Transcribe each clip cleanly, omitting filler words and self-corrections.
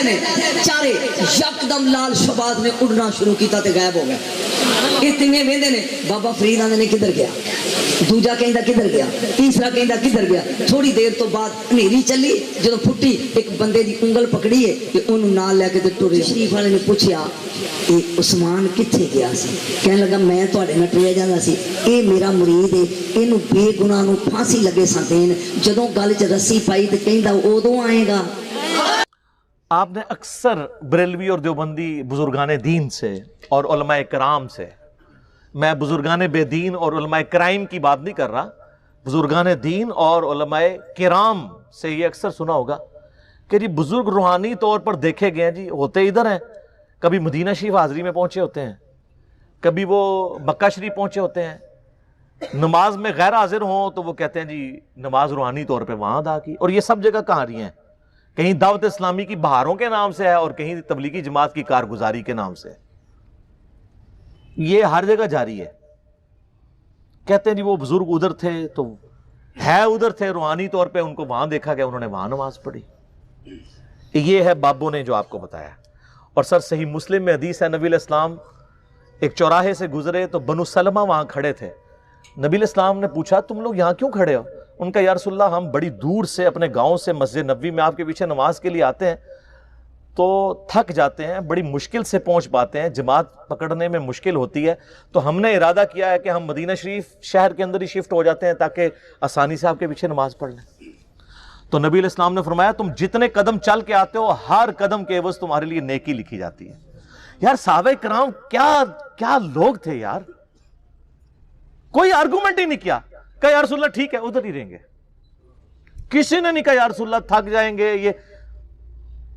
نے چارے یکدم لال شباد نے اڑنا شروع کیتا تے غائب ہو گیا. اتنے ویندے نے بابا فرید آندے نے کدھر گیا, دوجا کہندا کدھر گیا, تیسرا کہندا کدھر گیا. تھوڑی دیر تو بعد ہنیری چلی, جدو پھٹی ایک بندے دی انگل پکڑی ہے کہ انہوں نال لے کے ٹرے. شریف والے نے پوچھیا اے عثمان کتھے گیا سی؟ کہنے لگا میں تواڈے نال ٹریا جاندا سی, اے میرا مرید ہے, اینو بے گناہ نو پھانسی لگے سا دین, جدوں گل چ رسی پائی تے کہندا اودوں آئے گا. آپ نے اکثر بریلوی اور دیوبندی بزرگان دین سے اور علماء کرام سے, میں بزرگان بے دین اور علماء کرائم کی بات نہیں کر رہا, بزرگان دین اور علماء کرام سے یہ اکثر سنا ہوگا کہ جی بزرگ روحانی طور پر دیکھے گئے ہیں, جی ہوتے ادھر ہیں, کبھی مدینہ شریف حاضری میں پہنچے ہوتے ہیں, کبھی وہ مکہ شریف پہنچے ہوتے ہیں, نماز میں غیر حاضر ہوں تو وہ کہتے ہیں جی نماز روحانی طور پہ وہاں ادا کی. اور یہ سب جگہ کہاں رہی ہیں, کہیں دعوت اسلامی کی بہاروں کے نام سے ہے اور کہیں تبلیغی جماعت کی کارگزاری کے نام سے, یہ ہر جگہ جاری ہے. کہتے ہیں جی وہ بزرگ ادھر تھے تو ہے ادھر تھے, روحانی طور پہ ان کو وہاں دیکھا گیا, انہوں نے وہاں نماز پڑھی. یہ ہے بابوں نے جو آپ کو بتایا. اور سر صحیح مسلم میں حدیث ہے, نبی علیہ السلام ایک چوراہے سے گزرے تو بنو سلمہ وہاں کھڑے تھے. نبی علیہ السلام نے پوچھا تم لوگ یہاں کیوں کھڑے ہو؟ ان کا یا رسول اللہ ہم بڑی دور سے اپنے گاؤں سے مسجد نبوی میں آپ کے پیچھے نماز کے لیے آتے ہیں تو تھک جاتے ہیں, بڑی مشکل سے پہنچ پاتے ہیں, جماعت پکڑنے میں مشکل ہوتی ہے, تو ہم نے ارادہ کیا ہے کہ ہم مدینہ شریف شہر کے اندر ہی شفٹ ہو جاتے ہیں تاکہ آسانی سے آپ کے پیچھے نماز پڑھ لیں. تو نبی علیہ السلام نے فرمایا تم جتنے قدم چل کے آتے ہو ہر قدم کے عوض تمہارے لیے نیکی لکھی جاتی ہے. یار صحابہ کرام کیا لوگ تھے یار, کوئی آرگومنٹ ہی نہیں کیا, کہا یا رسول اللہ ٹھیک ہے ادھر ہی رہیں گے. کسی نے نہیں کہا یا رسول اللہ تھک جائیں گے, یہ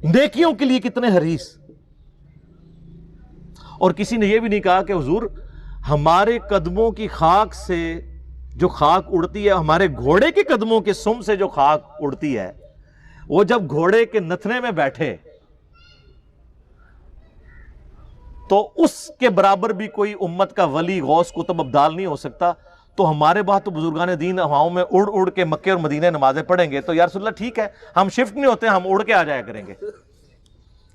نیکیوں کے لیے کتنے حریص. اور کسی نے یہ بھی نہیں کہا کہ حضور ہمارے قدموں کی خاک سے جو خاک اڑتی ہے, ہمارے گھوڑے کے قدموں کے سم سے جو خاک اڑتی ہے, وہ جب گھوڑے کے نتھنے میں بیٹھے تو اس کے برابر بھی کوئی امت کا ولی غوث قطب ابدال نہیں ہو سکتا. تو ہمارے بعد تو بزرگان دین ہواؤں میں اڑ اڑ کے مکے اور مدینے نمازیں پڑھیں گے, تو یا رسول اللہ ٹھیک ہے ہم شفٹ نہیں ہوتے, ہم اڑ کے آ جایا کریں گے.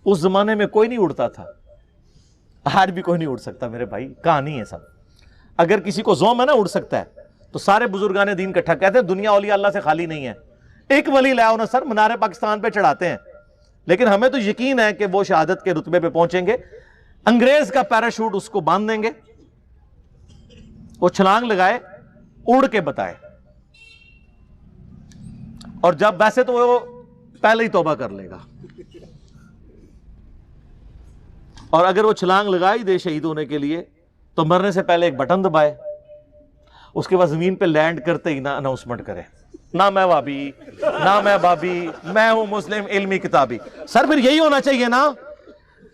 اس زمانے میں کوئی نہیں اڑتا تھا, آج بھی کوئی نہیں اڑ سکتا میرے بھائی, کہانی ہے سب. اگر کسی کو زوم ہے نا اڑ سکتا ہے, تو سارے بزرگان دین کٹھا کہتے ہیں دنیا اولیاء اللہ سے خالی نہیں ہے, ایک ولی لے آؤ نا سر, منار پاکستان پہ چڑھاتے ہیں, لیکن ہمیں تو یقین ہے کہ وہ شہادت کے رتبے پہ پہنچیں گے. انگریز کا پیراشوٹ اس کو باندھ دیں گے, وہ چھلانگ لگائے اڑ کے بتائے, اور جب ویسے تو وہ پہلے ہی توبہ کر لے گا, اور اگر وہ چھلانگ لگائی دے شہید ہونے کے لیے تو مرنے سے پہلے ایک بٹن دبائے, اس کے بعد زمین پہ لینڈ کرتے ہی نہ اناؤنسمنٹ کرے نہ میں وابی نہ میں بابی, میں ہوں مسلم علمی کتابی. سر پھر یہی ہونا چاہیے نا,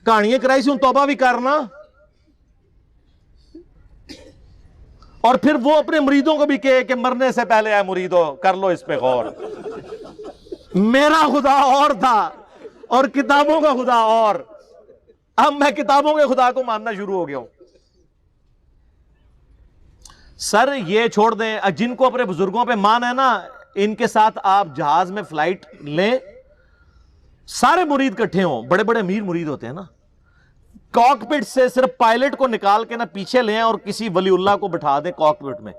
کہانیاں کرائی سی ہوں توبہ بھی کرنا, اور پھر وہ اپنے مریدوں کو بھی کہے کہ مرنے سے پہلے اے مریدو کر لو اس پہ غور, میرا خدا اور تھا اور کتابوں کا خدا اور, اب میں کتابوں کے خدا کو ماننا شروع ہو گیا ہوں. سر یہ چھوڑ دیں, جن کو اپنے بزرگوں پہ مان ہے نا, ان کے ساتھ آپ جہاز میں فلائٹ لیں, سارے مرید کٹھے ہوں, بڑے بڑے امیر مرید ہوتے ہیں نا, کاکپٹ سے صرف پائلٹ کو نکال کے نا پیچھے لیں اور کسی ولی اللہ کو بٹھا دیں کاکپٹ میں,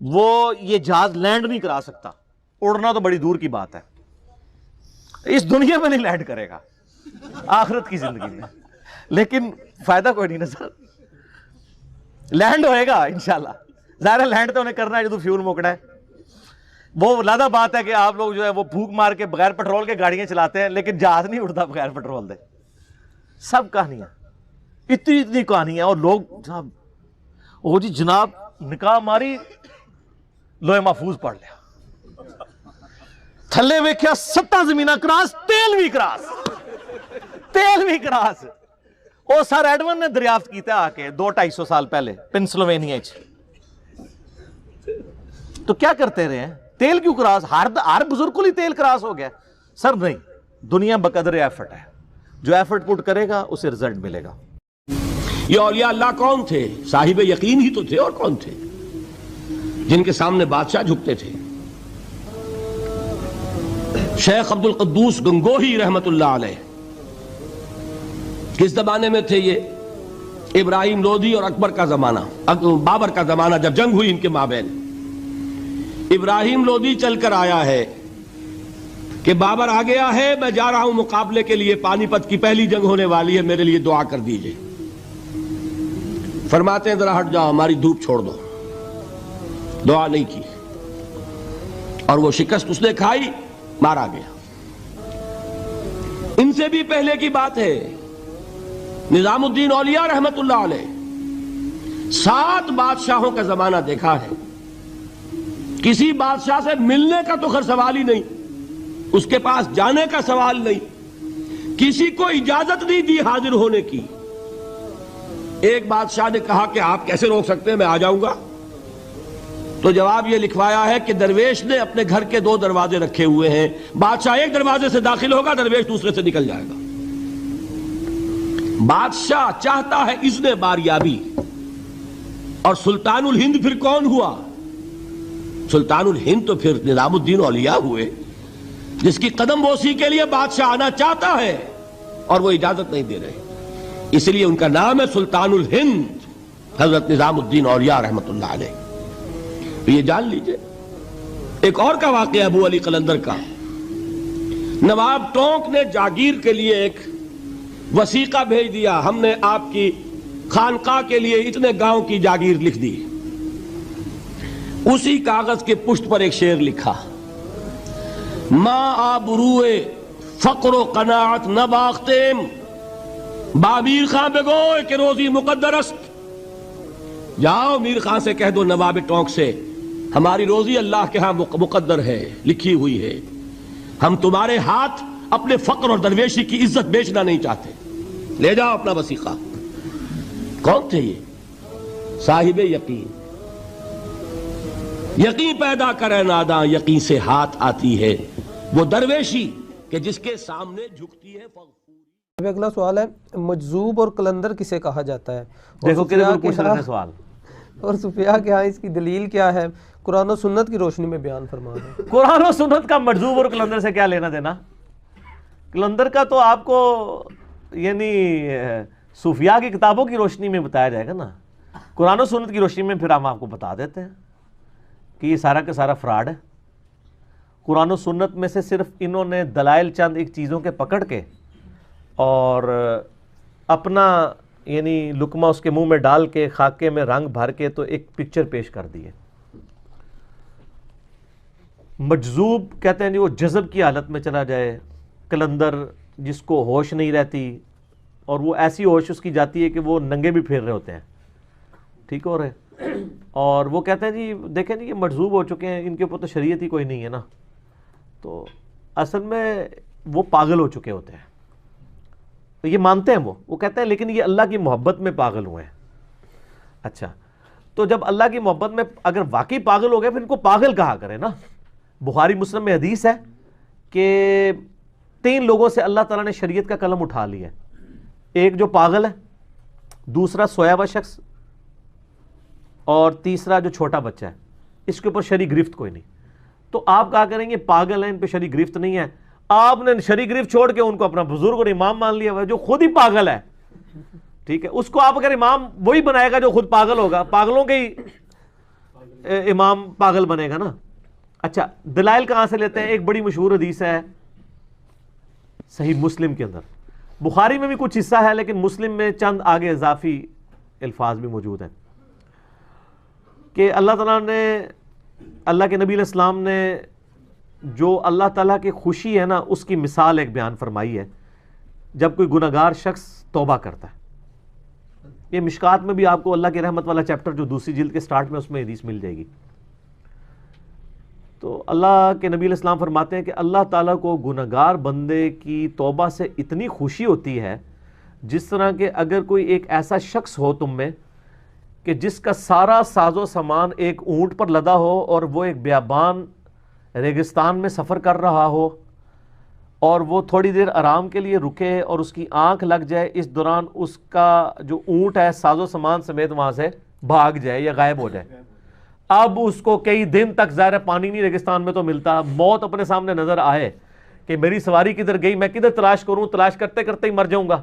وہ یہ جہاز لینڈ نہیں کرا سکتا, اڑنا تو بڑی دور کی بات ہے, اس دنیا میں نہیں لینڈ کرے گا, آخرت کی زندگی میں, لیکن فائدہ کوئی نہیں نا سر, لینڈ ہوئے گا انشاءاللہ. ظاہر ہے لینڈ تو انہیں کرنا ہے جو فیول موکڑا ہے. وہ لادہ بات ہے کہ آپ لوگ جو ہے وہ پھونک مار کے بغیر پیٹرول کے گاڑیاں چلاتے ہیں, لیکن جہاز نہیں اڑتا بغیر پیٹرول دے. سب کہانیاں, اتنی کہانیاں, اور لوگ وہ جی جناب نکاح ماری لوہے محفوظ پڑھ لیا, تھلے ویکھیا 7 زمینہ کراس, تیل بھی کراس. وہ سر ایڈون نے دریافت کیتا آ کے 200-250 سال پہلے پینسلوینیا. تو کیا کرتے رہے ہیں, تیل کیوں کراس, ہر بزرگ کو ہی تیل کراس ہو گیا. سر نہیں, دنیا بقدر ایفرٹ ہے, جو ایفرٹ پٹ کرے گا اسے رزلٹ ملے گا. یہ اولیاء اللہ کون تھے؟ صاحب یقین ہی تو تھے, اور کون تھے؟ جن کے سامنے بادشاہ جھکتے تھے. شیخ عبد القدوس گنگوہی رحمت اللہ علیہ کس زمانے میں تھے یہ؟ ابراہیم لودھی اور اکبر کا زمانہ، بابر کا زمانہ، جب جنگ ہوئی ان کے مابین۔ ابراہیم لودھی چل کر آیا ہے کہ بابر آ گیا ہے، میں جا رہا ہوں مقابلے کے لیے، پانی پت کی پہلی جنگ ہونے والی ہے، میرے لیے دعا کر دیجئے۔ فرماتے ہیں ذرا ہٹ جاؤ، ہماری دھوپ چھوڑ دو۔ دعا نہیں کی اور وہ شکست اس نے کھائی، مارا گیا۔ ان سے بھی پہلے کی بات ہے، نظام الدین اولیاء رحمت اللہ علیہ 7 بادشاہوں کا زمانہ دیکھا ہے۔ کسی بادشاہ سے ملنے کا تو خیر سوال ہی نہیں، اس کے پاس جانے کا سوال نہیں، کسی کو اجازت نہیں دی حاضر ہونے کی۔ ایک بادشاہ نے کہا کہ آپ کیسے روک سکتے ہیں، میں آ جاؤں گا۔ تو جواب یہ لکھوایا ہے کہ درویش نے اپنے گھر کے 2 دروازے رکھے ہوئے ہیں، بادشاہ ایک دروازے سے داخل ہوگا، درویش دوسرے سے نکل جائے گا۔ بادشاہ چاہتا ہے اذن باریابی، اور سلطان الہند پھر کون ہوا؟ سلطان الہند تو پھر نظام الدین اولیاء ہوئے، جس کی قدم بوسی کے لیے بادشاہ آنا چاہتا ہے اور وہ اجازت نہیں دے رہے، اس لیے ان کا نام ہے سلطان الہند، حضرت نظام الدین اولیاء رحمت اللہ علیہ۔ تو یہ جان لیجئے۔ ایک اور کا واقعہ ابو علی قلندر کا، نواب ٹونک نے جاگیر کے لیے ایک وثیقہ بھیج دیا، ہم نے آپ کی خانقاہ کے لیے اتنے گاؤں کی جاگیر لکھ دی۔ اسی کاغذ کے پشت پر ایک شعر لکھا، ما آبروئے فقر و قناعت نہ باختیم، با میر خان بگوئے کہ روزی مقدر است۔ جاؤ میر خان سے کہہ دو، نواب ٹونک سے، ہماری روزی اللہ کے ہاں مقدر ہے، لکھی ہوئی ہے، ہم تمہارے ہاتھ اپنے فقر اور درویشی کی عزت بیچنا نہیں چاہتے، لے جاؤ اپنا وثیقہ۔ کون تھے یہ؟ صاحب یقین۔ یقین پیدا کرے ناداں، یقین سے ہاتھ آتی ہے وہ درویشی کہ جس کے سامنے جھکتی ہے فغفوری۔ اگلا سوال ہے، مجذوب اور قلندر کسے کہا جاتا ہے؟ دیکھو کتنے پوچھ رہے ہیں سوال، اور سفیہ کے ہاں اس کی دلیل کیا ہے؟ قرآن و سنت کی روشنی میں بیان فرما دیں۔ قرآن و سنت کا مجذوب اور قلندر سے کیا لینا دینا؟ قلندر کا تو آپ کو یعنی صوفیاء کی کتابوں کی روشنی میں بتایا جائے گا نا، قرآن و سنت کی روشنی میں پھر ہم آپ کو بتا دیتے ہیں کہ یہ سارا کا سارا فراڈ ہے۔ قرآن و سنت میں سے صرف انہوں نے دلائل چند ایک چیزوں کے پکڑ کے اور اپنا یعنی لقمہ اس کے منہ میں ڈال کے خاکے میں رنگ بھر کے تو ایک پکچر پیش کر دی ہے۔ مجذوب کہتے ہیں جی وہ جذب کی حالت میں چلا جائے، قلندر جس کو ہوش نہیں رہتی اور وہ ایسی ہوش اس کی جاتی ہے کہ وہ ننگے بھی پھیر رہے ہوتے ہیں، ٹھیک ہو رہے، اور وہ کہتے ہیں جی دیکھیں جی یہ مجذوب ہو چکے ہیں، ان کے اوپر تو شریعت ہی کوئی نہیں ہے نا، تو اصل میں وہ پاگل ہو چکے ہوتے ہیں، یہ مانتے ہیں وہ کہتے ہیں لیکن یہ اللہ کی محبت میں پاگل ہوئے ہیں۔ اچھا تو جب اللہ کی محبت میں اگر واقعی پاگل ہو گئے پھر ان کو پاگل کہا کرے نا۔ بخاری مسلم میں حدیث ہے کہ 3 لوگوں سے اللہ تعالیٰ نے شریعت کا قلم اٹھا لیا ہے، ایک جو پاگل ہے، دوسرا سویا ہوا شخص، اور تیسرا جو چھوٹا بچہ ہے، اس کے اوپر شرعی گرفت کوئی نہیں۔ تو آپ کہا کریں گے پاگل ہیں، ان پہ شرعی گرفت نہیں ہے، آپ نے شرعی گرفت چھوڑ کے ان کو اپنا بزرگ اور امام مان لیا ہوا ہے جو خود ہی پاگل ہے، ٹھیک ہے، اس کو آپ اگر امام وہی بنائے گا جو خود پاگل ہوگا، پاگلوں کے ہی امام پاگل بنے گا نا۔ اچھا دلائل کہاں سے لیتے ہیں؟ ایک بڑی مشہور حدیث ہے صحیح مسلم کے اندر، بخاری میں بھی کچھ حصہ ہے لیکن مسلم میں چند آگے اضافی الفاظ بھی موجود ہیں کہ اللہ تعالیٰ نے، اللہ کے نبی علیہ السلام نے جو اللہ تعالیٰ کی خوشی ہے نا اس کی مثال ایک بیان فرمائی ہے جب کوئی گناہگار شخص توبہ کرتا ہے۔ یہ مشکات میں بھی آپ کو اللہ کی رحمت والا چیپٹر جو دوسری جلد کے سٹارٹ میں اس میں حدیث مل جائے گی۔ تو اللہ کے نبی علیہ السلام فرماتے ہیں کہ اللہ تعالیٰ کو گناہگار بندے کی توبہ سے اتنی خوشی ہوتی ہے جس طرح کہ اگر کوئی ایک ایسا شخص ہو تم میں کہ جس کا سارا ساز و سامان ایک اونٹ پر لدا ہو اور وہ ایک بیابان ریگستان میں سفر کر رہا ہو اور وہ تھوڑی دیر آرام کے لیے رکے اور اس کی آنکھ لگ جائے، اس دوران اس کا جو اونٹ ہے ساز و سامان سمیت وہاں سے بھاگ جائے یا غائب ہو جائے، اب اس کو کئی دن تک ظاہر پانی نہیں ریگستان میں تو ملتا، موت اپنے سامنے نظر آئے کہ میری سواری کدھر گئی، میں کدھر تلاش کروں، تلاش کرتے کرتے ہی مر جاؤں گا،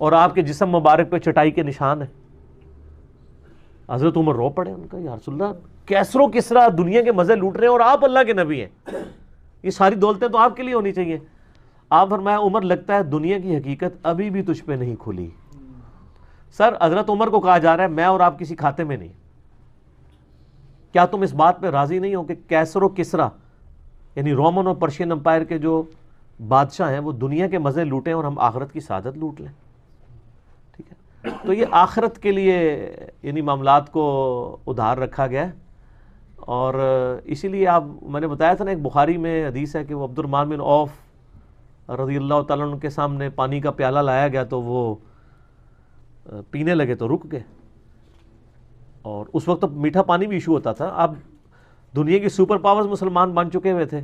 اور آپ کے جسم مبارک پہ چٹائی کے نشان ہیں. حضرت عمر رو پڑے, ان کا یا رسول اللہ کیسرو کسرا دنیا کے مزے لوٹ رہے ہیں اور آپ اللہ کے نبی ہیں, یہ ساری دولتیں تو آپ کے لیے ہونی چاہیے. آپ فرمایا عمر لگتا ہے دنیا کی حقیقت ابھی بھی تجھ پہ نہیں کھلی. سر حضرت عمر کو کہا جا رہا ہے میں اور آپ کسی کھاتے میں نہیں. کیا تم اس بات پہ راضی نہیں ہو کہ کیسر و کسرا یعنی رومن اور پرشین امپائر کے جو بادشاہ ہیں وہ دنیا کے مزے لوٹیں اور ہم آخرت کی سعادت لوٹ لیں؟ ٹھیک ہے, تو یہ آخرت کے لیے یعنی معاملات کو ادھار رکھا گیا ہے. اور اسی لیے آپ میں نے بتایا تھا نا, ایک بخاری میں حدیث ہے کہ وہ عبد الرحمن بن عوف رضی اللہ تعالیٰ عنہ کے سامنے پانی کا پیالہ لایا گیا تو وہ پینے لگے تو رک گئے. اور اس وقت تو میٹھا پانی بھی ایشو ہوتا تھا. اب دنیا کی سپر پاورز مسلمان بن چکے ہوئے تھے,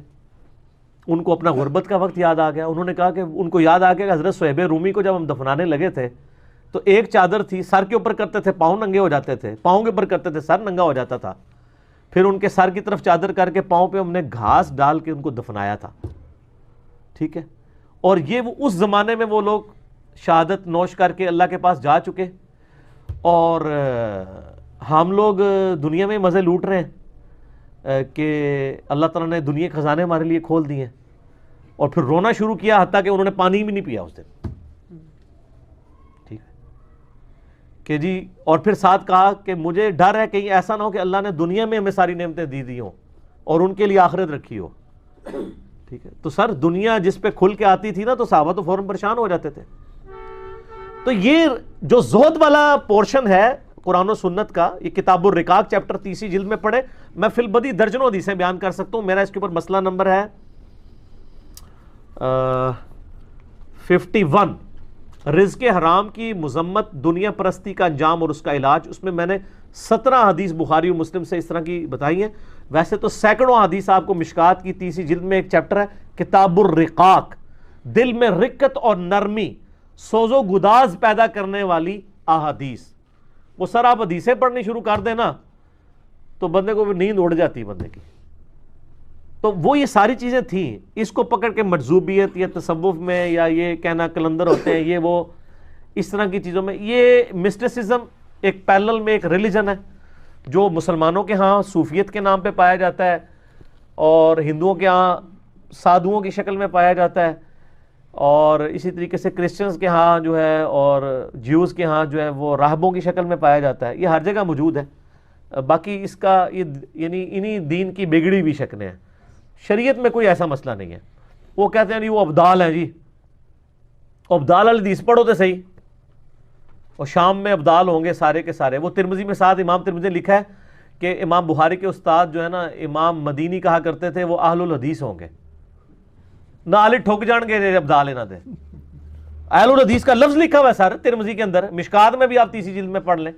ان کو اپنا غربت کا وقت یاد آ گیا. انہوں نے کہا کہ ان کو یاد آ گیا کہ حضرت صہیب رومی کو جب ہم دفنانے لگے تھے تو ایک چادر تھی, سر کے اوپر کرتے تھے پاؤں ننگے ہو جاتے تھے, پاؤں کے اوپر کرتے تھے سر ننگا ہو جاتا تھا, پھر ان کے سر کی طرف چادر کر کے پاؤں پہ ہم نے گھاس ڈال کے ان کو دفنایا تھا. ٹھیک ہے, اور یہ وہ اس زمانے میں وہ لوگ شہادت نوش کر کے اللہ کے پاس جا چکے, اور ہم لوگ دنیا میں مزے لوٹ رہے ہیں کہ اللہ تعالیٰ نے دنیا کے خزانے ہمارے لیے کھول دیے ہیں. اور پھر رونا شروع کیا حتیٰ کہ انہوں نے پانی بھی نہیں پیا اس دن. ٹھیک ہے کہ جی, اور پھر ساتھ کہا کہ مجھے ڈر ہے کہیں ایسا نہ ہو کہ اللہ نے دنیا میں ہمیں ساری نعمتیں دی ہوں اور ان کے لیے آخرت رکھی ہو. ٹھیک ہے, تو سر دنیا جس پہ کھل کے آتی تھی نا تو صحابہ تو فوراً پریشان ہو جاتے تھے. تو یہ جو زہد والا پورشن ہے قرآن و سنت کا, یہ کتاب الرقاق چیپٹر 30 جلد میں پڑھے. میں فی البدی درجنوں حدیثیں بیان کر سکتا ہوں. میرا اس کے اوپر مسئلہ نمبر ہے 51, رزق حرام کی مذمت, دنیا پرستی کا انجام اور اس کا علاج. اس میں نے 17 حدیث بخاری و مسلم سے اس طرح کی بتائی ہیں. ویسے تو سینکڑوں حدیث آپ کو مشکات کی 30 جلد میں ایک چیپٹر ہے کتاب الرقاق, دل میں رقت اور نرمی سوز و گداز پیدا کرنے والی احادیث. وہ سر آپ حدیثیں پڑھنی شروع کر دیں نا تو بندے کو نیند اڑ جاتی ہے بندے کی. تو وہ یہ ساری چیزیں تھیں, اس کو پکڑ کے مجذوبیت یا تصوف میں یا یہ کہنا کلندر ہوتے ہیں, یہ وہ اس طرح کی چیزوں میں, یہ مسٹسزم ایک پیرلل میں ایک ریلیجن ہے جو مسلمانوں کے ہاں صوفیت کے نام پہ پایا جاتا ہے اور ہندوؤں کے ہاں سادھوؤں کی شکل میں پایا جاتا ہے, اور اسی طریقے سے کرسچنز کے ہاں جو ہے اور جیوز کے ہاں جو ہے وہ راہبوں کی شکل میں پایا جاتا ہے. یہ ہر جگہ موجود ہے. باقی اس کا یہ یعنی انہی دین کی بگڑی بھی شکلیں ہیں. شریعت میں کوئی ایسا مسئلہ نہیں ہے. وہ کہتے ہیں جی وہ ابدال ہیں, جی ابدال الحدیث پڑھو تو صحیح, اور شام میں ابدال ہوں گے سارے کے سارے. وہ ترمذی میں ساتھ امام ترمذی نے لکھا ہے کہ امام بخاری کے استاد جو ہے نا امام مدینی کہا کرتے تھے وہ اہل الحدیث ہوں گے. نہ علی ٹھوک جان گے ابدال نہ دے. اہل الحدیث کا لفظ لکھا ہوا ہے سر ترمذی کے اندر, مشکات میں بھی آپ 30 جلد میں پڑھ لیں.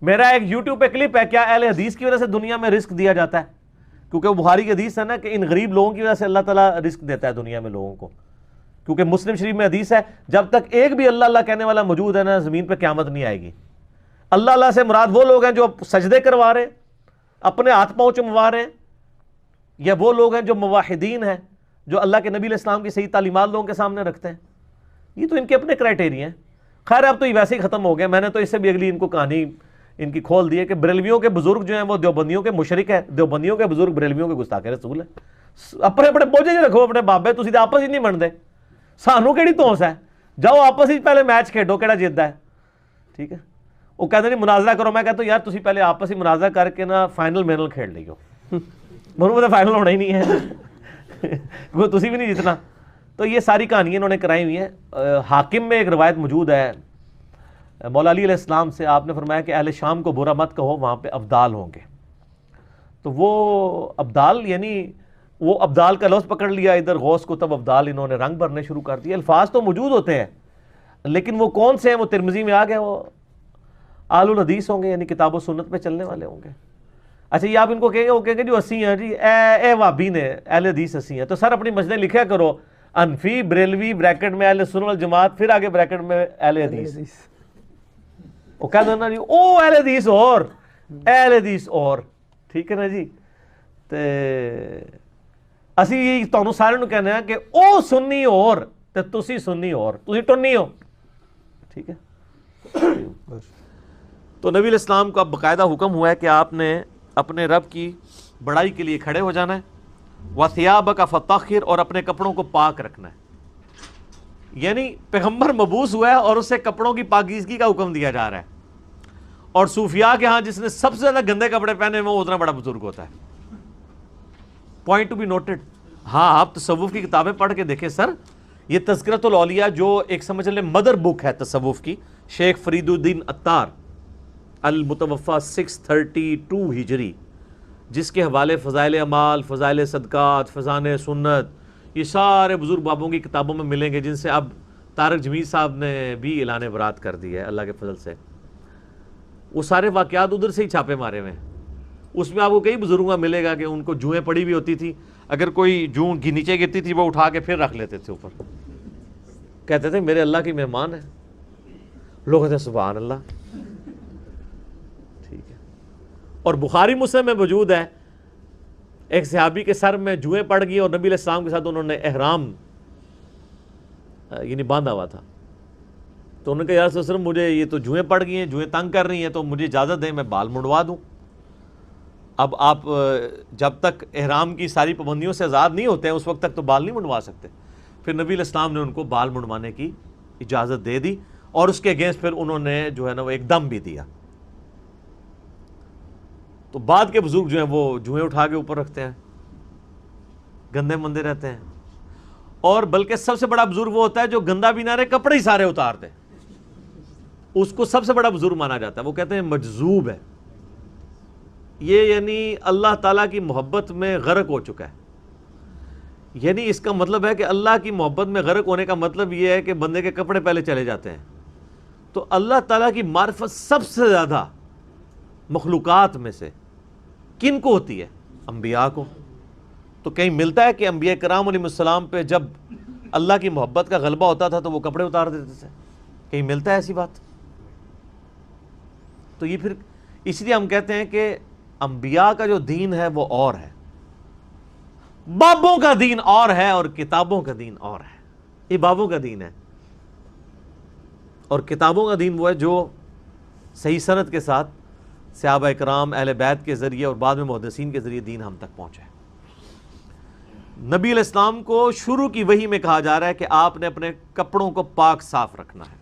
میرا ایک یوٹیوب پہ کلپ ہے, کیا اہل حدیث کی وجہ سے دنیا میں رزق دیا جاتا ہے, کیونکہ وہ بخاری کی حدیث ہے نا کہ ان غریب لوگوں کی وجہ سے اللہ تعالیٰ رزق دیتا ہے دنیا میں لوگوں کو. کیونکہ مسلم شریف میں حدیث ہے جب تک ایک بھی اللہ اللہ کہنے والا موجود ہے نا زمین پہ قیامت نہیں آئے گی. اللہ اللہ سے مراد وہ لوگ ہیں جو سجدے کروا رہے ہیں, اپنے ہاتھ پاؤں چموا رہے ہیں, یا وہ لوگ ہیں جو موحدین ہیں جو اللہ کے نبی علیہ السلام کی صحیح تعلیمات لوگوں کے سامنے رکھتے ہیں. یہ تو ان کے اپنے کرائٹیریا ہیں. خیر اب تو یہ ویسے ہی ختم ہو گیا. میں نے تو اس سے بھی اگلی ان کو کہانی ان کی کھول دی ہے کہ بریلویوں کے بزرگ جو ہیں وہ دیوبندیوں کے مشرک ہیں, دیوبندیوں کے بزرگ بریلویوں کے گستاخ رسول ہیں. اپنے اپنے بوجھے رکھو اپنے بابے, تسی تے آپس ہی نہیں بنتے, سانو کیڑی توس ہے, جاؤ آپس ہی پہلے میچ کھیڈو کیڑا جیتدا ہے. ٹھیک ہے, وہ کہتے ہیں مناظرہ کرو. میں کہتا ہوں یار تسی پہلے آپس ہی مناظرہ کر کے نا فائنل مینل کھیل لیو. منو پتہ فائنل ہونا ہی نہیں ہے, وہ تسی بھی نہیں جتنا. تو یہ ساری کہانیاں انہوں نے کرائی ہوئی ہیں. حاکم میں ایک روایت موجود ہے مولا علی علیہ السلام سے, آپ نے فرمایا کہ اہل شام کو برا مت کہو, وہاں پہ ابدال ہوں گے. تو وہ ابدال یعنی وہ ابدال کا لفظ پکڑ لیا ادھر غوث کو, تب ابدال انہوں نے رنگ بھرنے شروع کر دیے. الفاظ تو موجود ہوتے ہیں لیکن وہ کون سے ہیں وہ ترمذی میں آ گئے, وہ اہل الحدیث ہوں گے یعنی کتاب و سنت پہ چلنے والے ہوں گے. اچھا یہ آپ ان کو کہیں گے, وہ کہیں گے جو 80 ہیں جی اے وابی نے اہل حدیث 80 ہیں. تو سر اپنی مسجدیں لکھیا کرو, انفی بریلوی بریکٹ میں اہل سنت والجماعت, پھر آگے بریکٹ میں اہل حدیث. وہ کہہ دو نا جی او اہل حدیث اور اہل حدیث اور, ٹھیک ہے نا جی. تے اسی تانوں سارے نوں کہنے ہیں کہ او سنی اور تے تسی سنی اور, تسی ٹنی ہو. ٹھیک ہے. تو نبی علیہ السلام کو اب باقاعدہ حکم ہوا ہے کہ آپ نے اپنے رب کی بڑائی کے لیے کھڑے ہو جانا ہے. وَثِيَابَكَ فَطَهِّرْ، اور اپنے کپڑوں کو پاک رکھنا ہے. یعنی پیغمبر مبعوث ہوا ہے اور اسے کپڑوں کی پاکیزگی کا حکم دیا جا رہا ہے. اور صوفیاء کے ہاں جس نے سب سے زیادہ گندے کپڑے پہنے وہ اتنا بڑا بزرگ ہوتا ہے. Point to be noted. ہاں آپ تصوف کی کتابیں پڑھ کے دیکھیں سر، یہ تذکرۃ الاولیاء جو ایک سمجھ لیں مدر بک ہے تصوف کی، شیخ فرید الدین عطار المتوفی 632 ہجری، جس کے حوالے فضائل اعمال، فضائل صدقات، فضائل سنت، یہ سارے بزرگ بابوں کی کتابوں میں ملیں گے، جن سے اب طارق جمیل صاحب نے بھی اعلان برات کر دی ہے اللہ کے فضل سے. وہ سارے واقعات ادھر سے ہی چھاپے مارے ہوئے ہیں. اس میں آپ کو کئی بزرگوں کا ملے گا کہ ان کو جوئیں پڑی ہوئی ہوتی تھی، اگر کوئی جوں نیچے گرتی تھی وہ اٹھا کے پھر رکھ لیتے تھے اوپر، کہتے تھے میرے اللہ کی مہمان ہے. لوگ کہتے ہیں سبحان اللہ. ٹھیک ہے. اور بخاری مسلم میں موجود ہے ایک صحابی کے سر میں جوئیں پڑ گئی اور نبی علیہ السلام کے ساتھ انہوں نے احرام یعنی باندھا ہوا تھا. تو انہوں نے کہا یا رسول اللہ مجھے یہ تو جوئیں پڑ گئی ہیں، جوئیں تنگ کر رہی ہیں، تو مجھے اجازت دیں میں بال منڈوا دوں. اب آپ جب تک احرام کی ساری پابندیوں سے آزاد نہیں ہوتے ہیں اس وقت تک تو بال نہیں منڈوا سکتے. پھر نبی علیہ السلام نے ان کو بال منڈوانے کی اجازت دے دی اور اس کے اگینسٹ پھر انہوں نے جو ہے نا وہ ایک دم بھی دیا. تو بعد کے بزرگ جو ہیں وہ جوئیں اٹھا کے اوپر رکھتے ہیں، گندے مندے رہتے ہیں. اور بلکہ سب سے بڑا بزرگ وہ ہوتا ہے جو گندا بھی نہ رہے، کپڑے ہی سارے اتار دے، اس کو سب سے بڑا بزرگ مانا جاتا ہے. وہ کہتے ہیں مجذوب ہے، یہ یعنی اللہ تعالیٰ کی محبت میں غرق ہو چکا ہے. یعنی اس کا مطلب ہے کہ اللہ کی محبت میں غرق ہونے کا مطلب یہ ہے کہ بندے کے کپڑے پہلے چلے جاتے ہیں. تو اللہ تعالیٰ کی معرفت سب سے زیادہ مخلوقات میں سے کن کو ہوتی ہے؟ انبیاء کو. تو کہیں ملتا ہے کہ انبیاء کرام علیہ السلام پہ جب اللہ کی محبت کا غلبہ ہوتا تھا تو وہ کپڑے اتار دیتے تھے؟ کہیں ملتا ہے ایسی بات؟ تو یہ پھر اس لیے ہم کہتے ہیں کہ انبیاء کا جو دین ہے وہ اور ہے، بابوں کا دین اور ہے، اور کتابوں کا دین اور ہے. یہ بابوں کا دین ہے اور کتابوں کا دین وہ ہے جو صحیح سند کے ساتھ صحابہ اکرام اہل بیت کے ذریعے اور بعد میں محدثین کے ذریعے دین ہم تک پہنچا ہے. نبی علیہ السلام کو شروع کی وحی میں کہا جا رہا ہے کہ آپ نے اپنے کپڑوں کو پاک صاف رکھنا ہے.